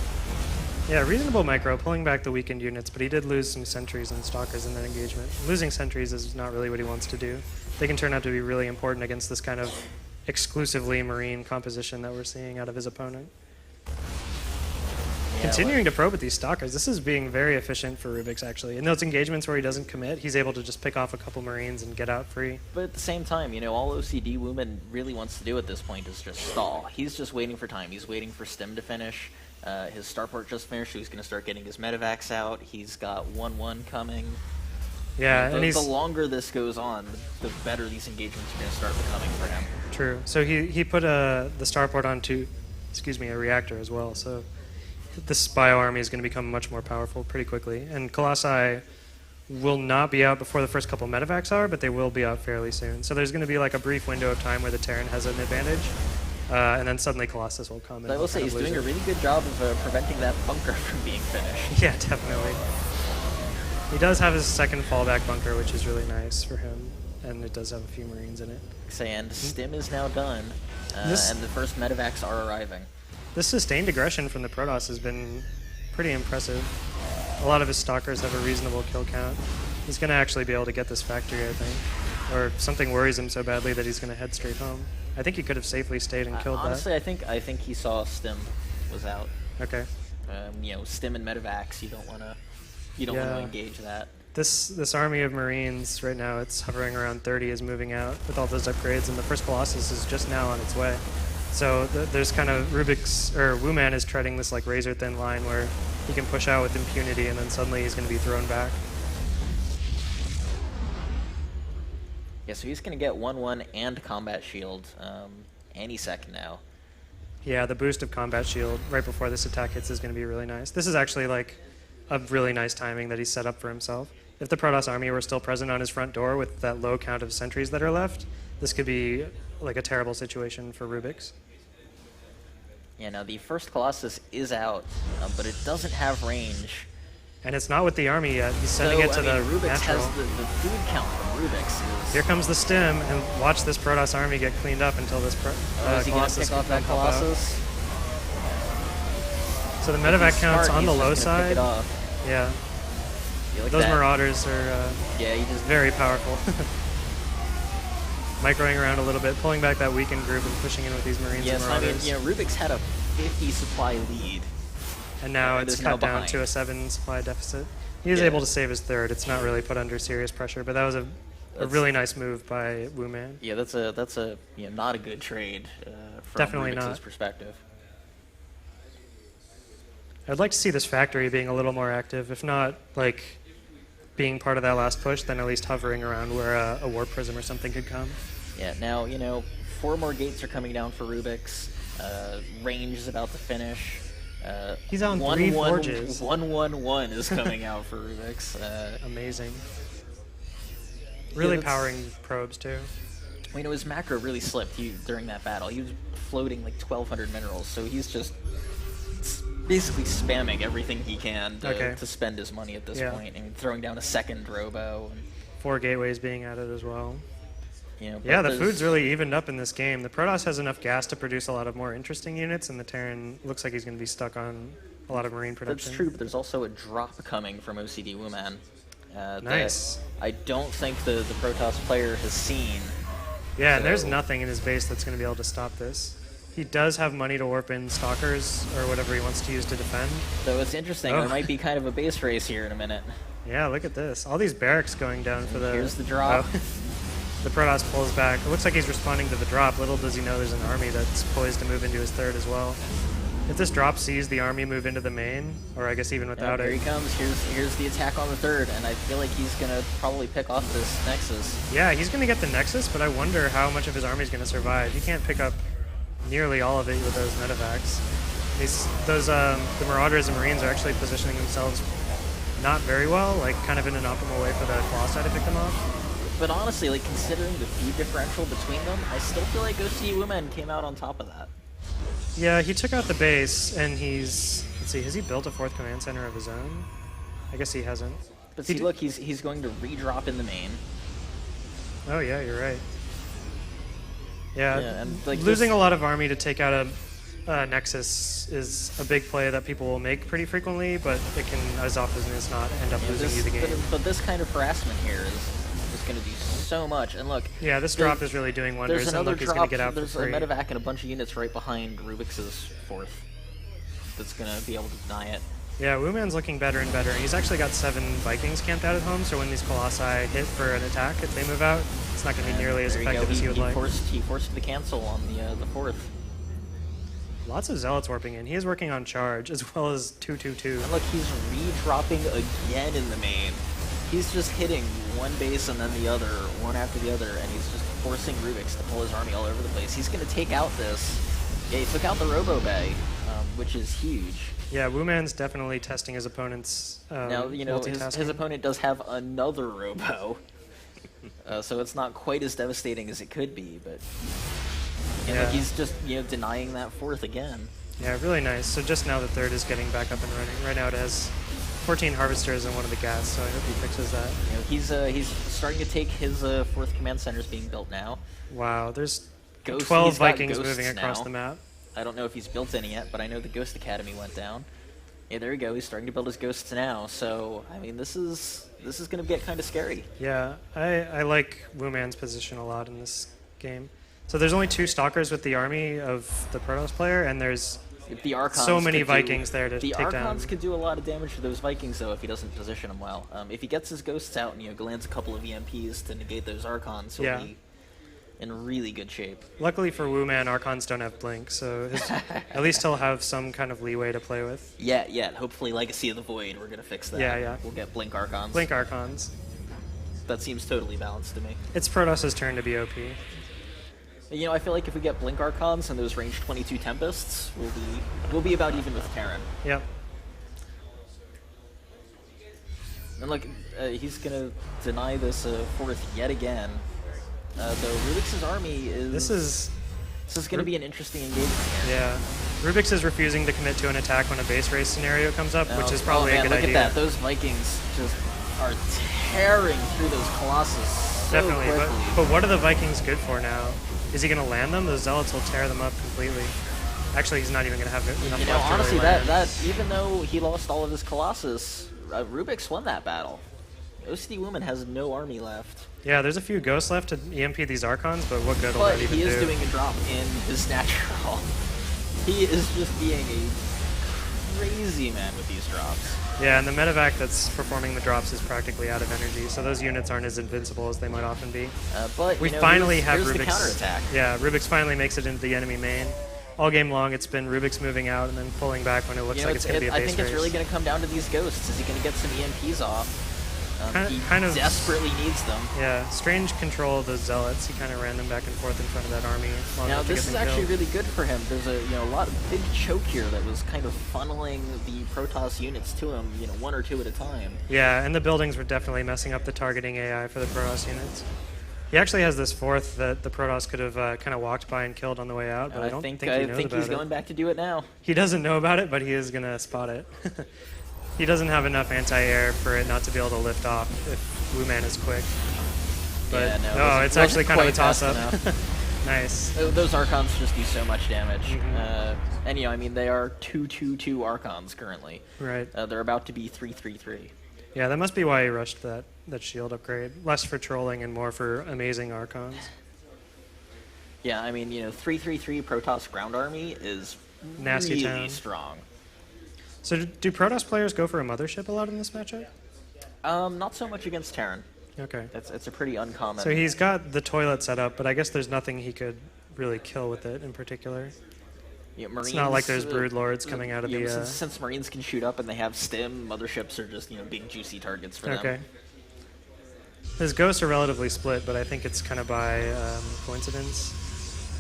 Yeah, reasonable micro, pulling back the weakened units, but he did lose some sentries and stalkers in that engagement. Losing sentries is not really what he wants to do. They can turn out to be really important against this kind of exclusively Marine composition that we're seeing out of his opponent. Yeah, continuing to probe with these stalkers, this is being very efficient for Rubik's actually. In those engagements where he doesn't commit, he's able to just pick off a couple Marines and get out free. But at the same time, all OCD Woman really wants to do at this point is just stall. He's just waiting for time. He's waiting for stim to finish. His starport just finished, so he's going to start getting his medevacs out. He's got 1-1 coming. Yeah, and the longer this goes on, the better these engagements are going to start becoming for him. True. So he put the starport onto, a reactor as well. So this bio army is going to become much more powerful pretty quickly. And Colossi will not be out before the first couple medevacs are, but they will be out fairly soon. So there's going to be like a brief window of time where the Terran has an advantage. And then suddenly Colossus will come. I will say he's doing a really good job of preventing that bunker from being finished. Yeah, definitely. He does have his second fallback bunker, which is really nice for him, and it does have a few Marines in it. And stim is now done, and the first medevacs are arriving. This sustained aggression from the Protoss has been pretty impressive. A lot of his stalkers have a reasonable kill count. He's going to actually be able to get this factory, I think. or something worries him so badly that he's going to head straight home. I think he could have safely stayed and killed honestly, that. I think he saw Stim was out. Okay. You know, Stim and Medivacs, you don't want to engage that. This army of Marines right now, it's hovering around 30, is moving out with all those upgrades, and the first Colossus is just now on its way. So there's kind of Wooman is treading this like razor thin line where he can push out with impunity, and then suddenly he's going to be thrown back. Yeah, so he's going to get 1-1 and combat shield any second now. Yeah, the boost of combat shield right before this attack hits is going to be really nice. This is actually like a really nice timing that he's set up for himself. If the Protoss army were still present on his front door with that low count of sentries that are left, this could be like a terrible situation for Rubik's. Yeah, now the first Colossus is out, but it doesn't have range. And it's not with the army yet. He's sending it to the Rubik's natural. has the food count from Rubik's. Here comes the stim, and watch this Protoss army get cleaned up until this is he going to pick off that Colossus? So the medevac count's on the low side. Pick it off. Yeah. Like Those that. Marauders are very powerful. Microing around a little bit, pulling back that weakened group and pushing in with these Marines and Marauders. I mean, Rubik's had a 50 supply lead. And now it's cut down to a 7 supply deficit. He is able to save his third. It's not really put under serious pressure, but that was a really nice move by Wooman. Yeah, that's a not a good trade from Definitely Rubik's not. perspective. I'd like to see this factory being a little more active, if not like being part of that last push, then at least hovering around where a warp prism or something could come. Yeah, now 4 more gates are coming down for Rubik's. Range is about to finish. He's on 3 forges. 1-1-1 is coming out for Rubik's. Amazing. Really powering probes too. His macro really slipped during that battle. He was floating like 1,200 minerals, so he's just basically spamming everything he can to spend his money at this point, and throwing down a second robo. 4 gateways being added as well. Yeah, the food's really evened up in this game. The Protoss has enough gas to produce a lot of more interesting units, and the Terran looks like he's going to be stuck on a lot of Marine production. That's true, but there's also a drop coming from OCD Wooman. Nice. I don't think the Protoss player has seen. Yeah, and there's nothing in his base that's going to be able to stop this. He does have money to warp in Stalkers or whatever he wants to use to defend. So it's interesting. There might be kind of a base race here in a minute. Yeah, look at this. All these barracks going down for the... Here's the drop. The Protoss pulls back. It looks like he's responding to the drop. Little does he know there's an army that's poised to move into his third as well. If this drop sees the army move into the main, or I guess even without it... Here he comes. Here's the attack on the third, and I feel like he's going to probably pick off this Nexus. Yeah, he's going to get the Nexus, but I wonder how much of his army is going to survive. He can't pick up nearly all of it with those medevacs. The Marauders and Marines are actually positioning themselves not very well, like kind of in an optimal way for the Colossi to pick them off. But honestly, like considering the feed differential between them, I still feel like OC Women came out on top of that. Yeah, he took out the base, and he's... Let's see, has he built a 4th command center of his own? I guess he hasn't. But see, look, he's going to redrop in the main. Oh yeah, you're right. Yeah, and like losing a lot of army to take out a Nexus is a big play that people will make pretty frequently, but it can, as often as not, end up losing you the game. But this kind of harassment here is going to do so much. And look, yeah, this drop is really doing wonders. There's another and look, drop. He's going to get out there's for free. A medevac and a bunch of units right behind Rubik's 4th that's going to be able to deny it. Yeah, Wooman's looking better and better. He's actually got 7 Vikings camped out at home, so when these Colossi hit for an attack, if they move out, it's not going to be nearly as effective as he would like. He forced the cancel on the 4th. Lots of Zealots warping in. He is working on charge, as well as 222. And look, he's re-dropping again in the main. He's just hitting one base and then the other, one after the other, and he's just forcing Rubik's to pull his army all over the place. He's going to take out this. Yeah, he took out the Robo Bay, which is huge. Yeah, Wooman's definitely testing his opponent's now, his opponent does have another Robo, so it's not quite as devastating as it could be, but look, he's just denying that 4th again. Yeah, really nice. So just now the 3rd is getting back up and running. Right now it has 14 Harvesters and one of the gas, so I hope he fixes that. He's starting to take his 4th command centers being built now. Wow, there's 12 Vikings moving across now. The map. I don't know if he's built any yet, but I know the Ghost Academy went down. Yeah, there you go. He's starting to build his ghosts now. So, I mean, this is this is going to get kind of scary. Yeah, I like Wu-Man's position a lot in this game. So there's only 2 Stalkers with the army of the Protoss player, and there's The Archons so many could Vikings there to The take down. Archons could do a lot of damage to those Vikings, though, if he doesn't position them well. If he gets his Ghosts out and lands a couple of EMPs to negate those Archons, he'll be in really good shape. Luckily for Wu-Man, Archons don't have Blink, so at least he'll have some kind of leeway to play with. Yeah. Hopefully Legacy of the Void, we're going to fix that. Yeah. We'll get Blink Archons. Blink Archons. That seems totally balanced to me. It's Protoss's turn to be OP. I feel like if we get Blink Archons and those range 22 Tempests, we'll be about even with Terran. Yep. And look, he's gonna deny this fourth yet again. Though Rubik's army is. This is gonna be an interesting engagement here. Yeah. Rubik's is refusing to commit to an attack when a base race scenario comes up, which is probably a good look idea. Look at that! Those Vikings just are tearing through those Colossus. Definitely, so but what are the Vikings good for now? Is he going to land them? Those Zealots will tear them up completely. Actually, he's not even going to have enough left to honestly, really land. that even though he lost all of his Colossus, Rubik's won that battle. OCD Woman has no army left. Yeah, there's a few Ghosts left to EMP these Archons, but what good will that even do? But he is doing a drop in his natural. He is just being a crazy man with these drops. Yeah, and the medevac that's performing the drops is practically out of energy, so those units aren't as invincible as they might often be. But we finally have Rubik's the Rubik's counterattack. Yeah, Rubik's finally makes it into the enemy main. All game long, it's been Rubik's moving out and then pulling back when it looks like it's going to be a base I think it's race. really going to come down to these Ghosts. Is he going to get some EMPs off? He kind of desperately needs them. Yeah, strange control of those Zealots. He kind of ran them back and forth in front of that army. Now this is actually really good for him. There's a lot of big choke here that was kind of funneling the Protoss units to him, 1 or 2 at a time. Yeah, and the buildings were definitely messing up the targeting AI for the Protoss units. He actually has this 4th that the Protoss could have kind of walked by and killed on the way out, but I don't think he knows about it. I think he's going back to do it now. He doesn't know about it, but he is going to spot it. He doesn't have enough anti-air for it not to be able to lift off if Wu-Man is quick. But yeah, it's actually kind of a toss-up. Nice. Those Archons just do so much damage. And they are 2/2/2 Archons currently. Right. They're about to be 3/3/3. Yeah, that must be why he rushed that shield upgrade. Less for trolling and more for amazing Archons. Yeah, 3/3/3 Protoss ground army is nasty really strong. So do Protoss players go for a mothership a lot in this matchup? Not so much against Terran. Okay. It's a pretty uncommon. So he's got the toilet set up, but I guess there's nothing he could really kill with it in particular. Yeah, Marines, it's not like there's brood lords coming out of the. Since Marines can shoot up and they have stim, motherships are just big juicy targets for them. Okay. His ghosts are relatively split, but I think it's kind of by coincidence.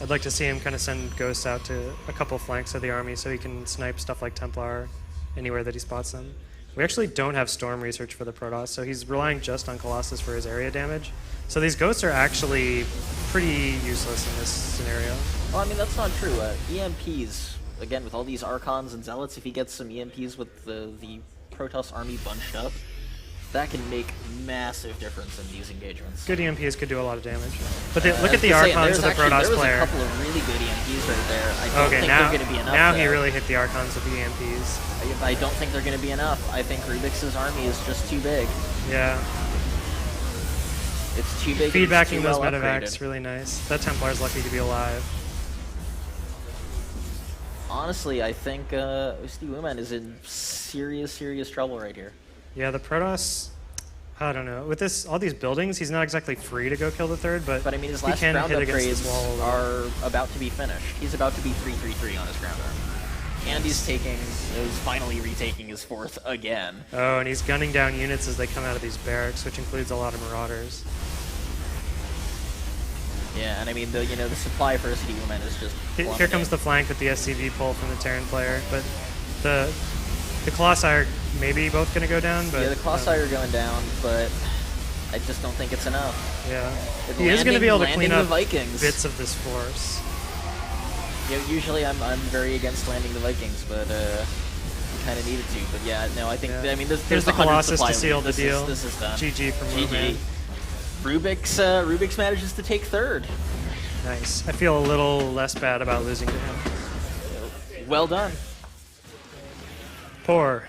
I'd like to see him kind of send ghosts out to a couple flanks of the army so he can snipe stuff like Templar anywhere that he spots them. We actually don't have Storm research for the Protoss, so he's relying just on Colossus for his area damage. So these ghosts are actually pretty useless in this scenario. Well, that's not true. EMPs, again, with all these Archons and Zealots, if he gets some EMPs with the Protoss army bunched up, that can make massive difference in these engagements. Good EMPs could do a lot of damage. But look at the Archons of the Protoss player. There's a couple of really good EMPs right there. I don't think they're going to be enough. Now he really hit the Archons with the EMPs. I don't think they're going to be enough. I think Rubik's army is just too big. Yeah. It's too big. Feedbacking those medevacs, really nice. That Templar's lucky to be alive. Honestly, I think OCD Woman is in serious trouble right here. Yeah, the Protoss, I don't know. With all these buildings, he's not exactly free to go kill the 3rd, but his last ground upgrades are about to be finished. He's about to be 3/3/3 on his ground army. And he's finally retaking his 4th again. Oh, and he's gunning down units as they come out of these barracks, which includes a lot of Marauders. Yeah, and the supply for OCD Woman is just plummeting. Here comes the flank with the SCV pull from the Terran player, but the Colossi are maybe both going to go down. But yeah, the Colossi are going down, but I just don't think it's enough. Yeah, he is going to be able to clean up bits of this force. Usually I'm very against landing the Vikings, but we kind of needed to. But yeah, no, I think there's the Colossus to seal the deal. This is done. GG from Wu-Man. Rubik's manages to take 3rd. Nice. I feel a little less bad about losing to him. Well done. Poor.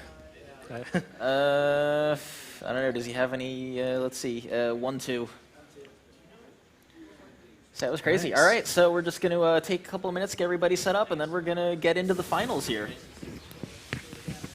I don't know. Does he have any? Let's see. 1-2. So that was crazy. Nice. All right, so we're just going to take a couple of minutes, get everybody set up, and then we're going to get into the finals here.